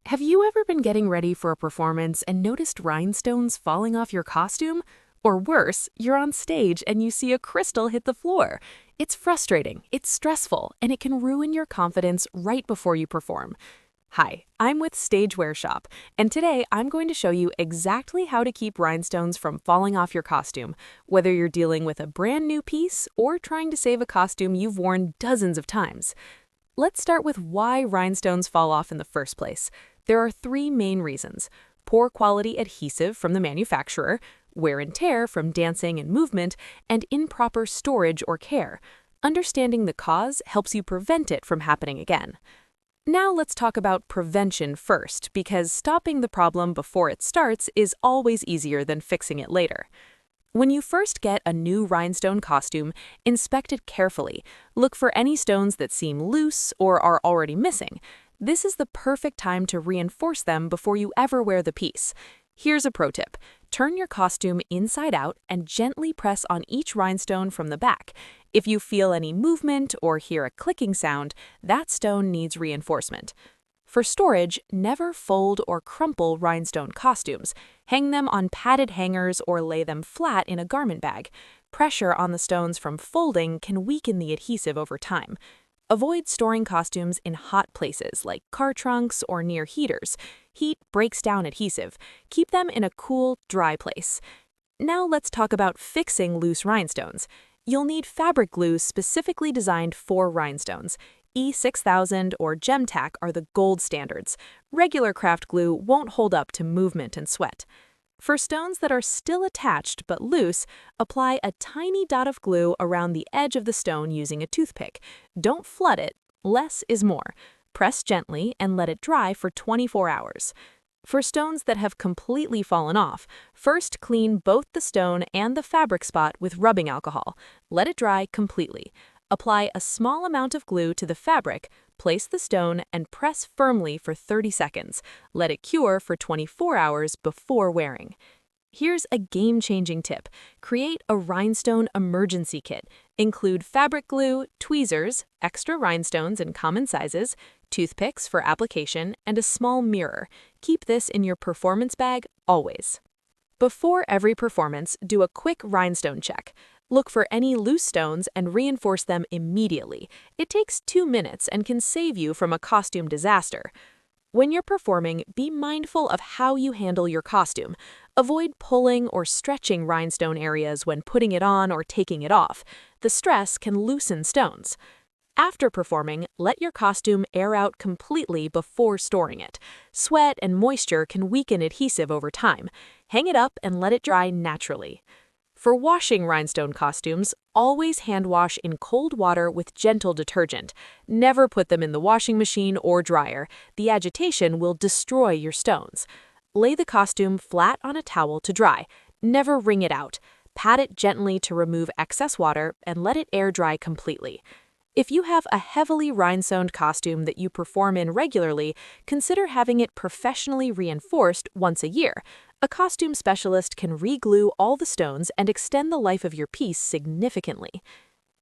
Have you ever been getting ready for a performance and noticed rhinestones falling off your costume? Or worse, you're on stage and you see a crystal hit the floor. It's frustrating, it's stressful, and it can ruin your confidence right before you perform. Hi, I'm with Stagewear Shop, and today I'm going to show you exactly how to keep rhinestones from falling off your costume, whether you're dealing with a brand new piece or trying to save a costume you've worn dozens of times. Let's start with why rhinestones fall off in the first place. There are three main reasons: poor quality adhesive from the manufacturer, wear and tear from dancing and movement, and improper storage or care. Understanding the cause helps you prevent it from happening again. Now let's talk about prevention first, because stopping the problem before it starts is always easier than fixing it later. When you first get a new rhinestone costume, inspect it carefully. Look for any stones that seem loose or are already missing. This is the perfect time to reinforce them before you ever wear the piece. Here's a pro tip. Turn your costume inside out and gently press on each rhinestone from the back. If you feel any movement or hear a clicking sound, that stone needs reinforcement. For storage, never fold or crumple rhinestone costumes. Hang them on padded hangers or lay them flat in a garment bag. Pressure on the stones from folding can weaken the adhesive over time. Avoid storing costumes in hot places like car trunks or near heaters. Heat breaks down adhesive. Keep them in a cool, dry place. Now let's talk about fixing loose rhinestones. You'll need fabric glue specifically designed for rhinestones. E6000 or Gem-Tac are the gold standards. Regular craft glue won't hold up to movement and sweat. For stones that are still attached but loose, apply a tiny dot of glue around the edge of the stone using a toothpick. Don't flood it. Less is more. Press gently and let it dry for 24 hours. For stones that have completely fallen off, first clean both the stone and the fabric spot with rubbing alcohol. Let it dry completely. Apply a small amount of glue to the fabric, place the stone, and press firmly for 30 seconds. Let it cure for 24 hours before wearing. Here's a game-changing tip. Create a rhinestone emergency kit. Include fabric glue, tweezers, extra rhinestones in common sizes, toothpicks for application, and a small mirror. Keep this in your performance bag always. Before every performance, do a quick rhinestone check. Look for any loose stones and reinforce them immediately. It takes 2 minutes and can save you from a costume disaster. When you're performing, be mindful of how you handle your costume. Avoid pulling or stretching rhinestone areas when putting it on or taking it off. The stress can loosen stones. After performing, let your costume air out completely before storing it. Sweat and moisture can weaken adhesive over time. Hang it up and let it dry naturally. For washing rhinestone costumes, always hand wash in cold water with gentle detergent. Never put them in the washing machine or dryer. The agitation will destroy your stones. Lay the costume flat on a towel to dry. Never wring it out. Pat it gently to remove excess water and let it air dry completely. If you have a heavily rhinestoned costume that you perform in regularly, consider having it professionally reinforced once a year. A costume specialist can re-glue all the stones and extend the life of your piece significantly.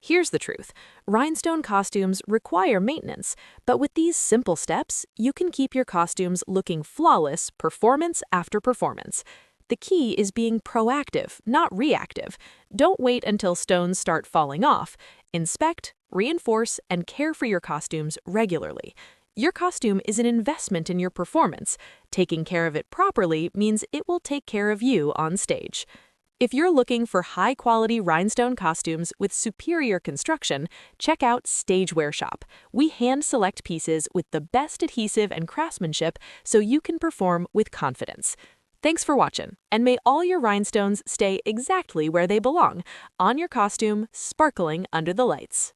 Here's the truth. Rhinestone costumes require maintenance, but with these simple steps, you can keep your costumes looking flawless performance after performance. The key is being proactive, not reactive. Don't wait until stones start falling off. Inspect, reinforce, and care for your costumes regularly. Your costume is an investment in your performance. Taking care of it properly means it will take care of you on stage. If you're looking for high-quality rhinestone costumes with superior construction, check out Stagewear Shop. We hand-select pieces with the best adhesive and craftsmanship so you can perform with confidence. Thanks for watching, and may all your rhinestones stay exactly where they belong, on your costume, sparkling under the lights.